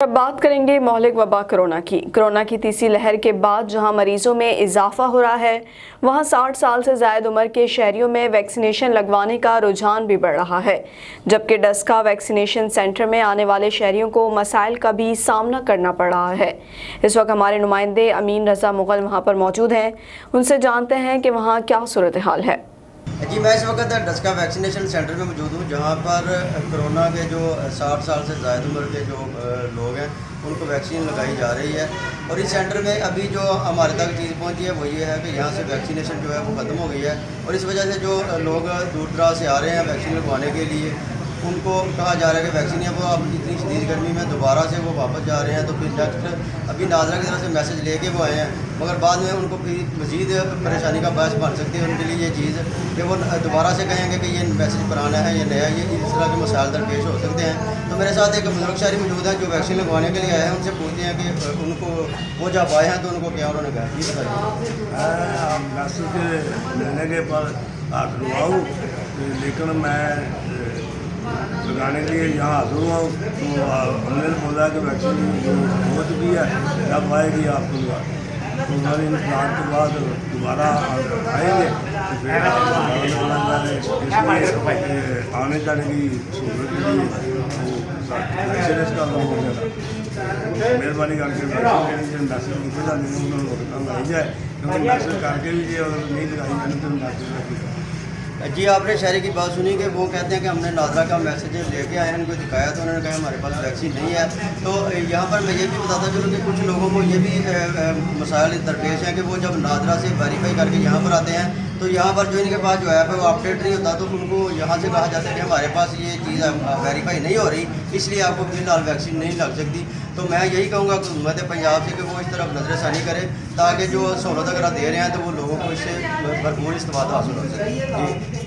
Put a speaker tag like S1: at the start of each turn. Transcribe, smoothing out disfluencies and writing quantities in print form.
S1: اب بات کریں گے مہلک وبا کورونا کی تیسری لہر کے بعد جہاں مریضوں میں اضافہ ہو رہا ہے وہاں 60 سال سے زائد عمر کے شہریوں میں ویکسینیشن لگوانے کا رجحان بھی بڑھ رہا ہے، جبکہ ڈسکا ویکسینیشن سینٹر میں آنے والے شہریوں کو مسائل کا بھی سامنا کرنا پڑ رہا ہے۔ اس وقت ہمارے نمائندے امین رضا مغل وہاں پر موجود ہیں، ان سے جانتے ہیں کہ وہاں کیا صورتحال ہے۔
S2: جی میں اس وقت ڈسکا ویکسینیشن سینٹر میں موجود ہوں، جہاں پر کرونا کے جو 60 سال سے زائد عمر کے جو لوگ ہیں ان کو ویکسین لگائی جا رہی ہے، اور اس سینٹر میں ابھی جو ہمارے تک چیز پہنچی ہے وہ یہ ہے کہ یہاں سے ویکسینیشن جو ہے وہ ختم ہو گئی ہے، اور اس وجہ سے جو لوگ دور دراز سے آ رہے ہیں ویکسین لگوانے کے لیے ان کو کہا جا رہا ہے کہ ویکسین ہے وہ اب اتنی شدید گرمی میں دوبارہ سے وہ واپس جا رہے ہیں، تو پھر نیکسٹ ابھی ناظرہ کی طرف سے میسج لے کے وہ آئے ہیں، مگر بعد میں ان کو پھر مزید پریشانی کا باعث بن سکتی ہے ان کے لیے یہ چیز کہ وہ دوبارہ سے کہیں گے کہ یہ میسج پرانا ہے یہ نیا، یہ اس طرح کے مسائل درپیش ہو سکتے ہیں۔ تو میرے ساتھ ایک بزرگ شہری موجود ہیں جو ویکسین لگوانے کے لیے آئے ہیں، ان سے پوچھتے ہیں کہ ان کو وہ جب آئے ہیں تو ان کو کیا انہوں نے کہا جی بتائیے۔
S3: میسج ملنے کے بعد حاضر ہوا ہوں، لیکن میں لگانے کے لیے یہاں حاضر ہوا ہوں، تو ہم نے بولا کہ ویکسین ہو چکی ہے، جب آئے گی آپ کو تو ہمارے امتحان کے بعد دوبارہ آئیں گے، تو پھر آنے جانے کی سہولت کے لیے ویکسینیشن کا کام ہو جائے، مہربانی کر کے ویکسین میسج کیتے جانے انہوں نے لگائی جائے، کیونکہ میسج کر کے بھی جی اگر نہیں لگائی جانی تو میسج
S2: جی آپ نے شہری کی بات سنی کہ وہ کہتے ہیں کہ ہم نے ناظرہ کا میسج لے کے آئے ہیں، ان کو دکھایا تو انہوں نے کہا ہمارے پاس ویکسین نہیں ہے۔ تو یہاں پر میں یہ بھی بتاتا چلوں کہ کچھ لوگوں کو یہ بھی مسائل درپیش ہیں کہ وہ جب ناظرہ سے ویریفائی کر کے یہاں پر آتے ہیں تو یہاں پر جو ان کے پاس جو ایپ ہے وہ اپڈیٹ نہیں ہوتا، تو ان کو یہاں سے کہا جاتا ہے کہ ہمارے پاس یہ چیز ویریفائی نہیں ہو رہی، اس لیے آپ کو فی الحال ویکسین نہیں لگ سکتی۔ تو میں یہی کہوں گا کہ حکومت پنجاب سے کہ وہ اس طرف نظر ثانی کرے تاکہ جو سہولت اگر دے رہے ہیں تو وہ لوگوں کو اس سے بھرپور استفادہ حاصل ہو سکے۔